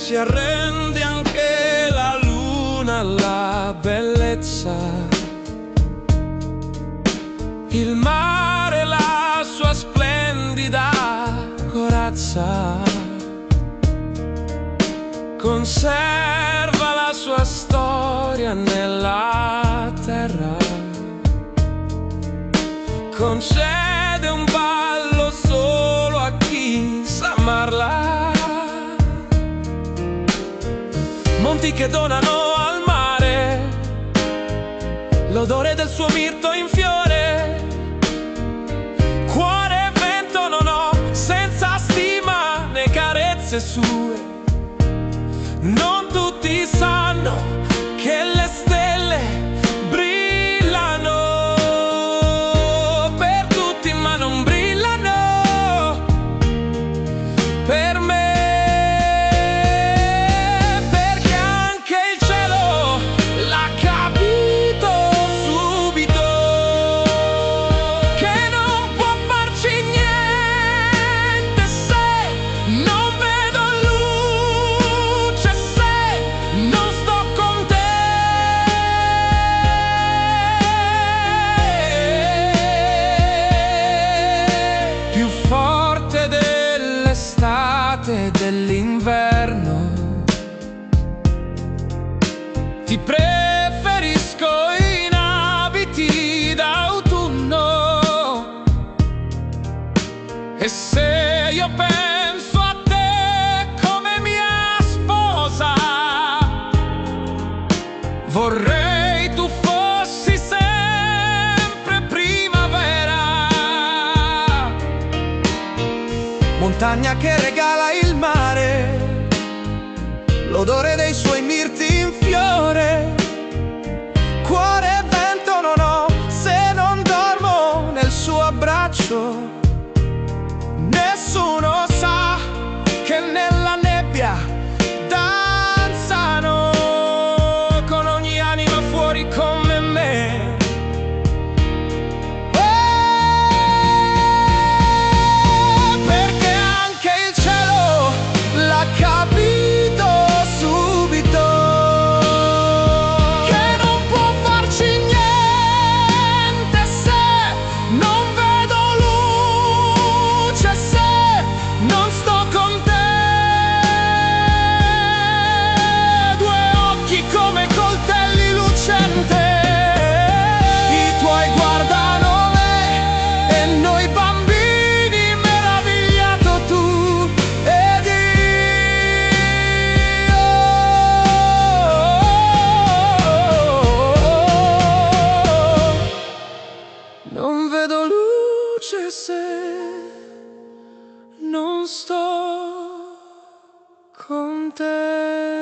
si arrende anche la luna alla bellezza. Il mare, la sua splendida corazza, conserva la sua storia nella terra, concede un ballo solo a chi sa amarla. Monti che donano al mare l'odore del suo mirto in fiore. Cuore e vento non ho, senza stima né carezze sue. Non tutti sanno che le stelle brillano per tutti, ma non brillano per me. Perché anche il cielo l'ha capito subito, che non può farci niente se non vedo luce, se non sto con te. Più forte dell'estate e dell'inverno, ti preferisco in abiti d'autunno. E se io penso a te come mia sposa, vorrei tu fossi sempre primavera. Montagna che regala il mare, l'odore dei suoi mirti in fiore. Cuore e vento non ho se non dormo nel suo abbraccio. Nessuno sa che nella nebbia danzano con ogni anima fuori come me. Perché anche il cielo l'ha capito subito, che non può farci niente se non vedo luce, se non sto con te. Due occhi come coltelli lucente, i tuoi guardano me e noi bambini, meravigliato tu ed io. Non vedo luce se non sto con te.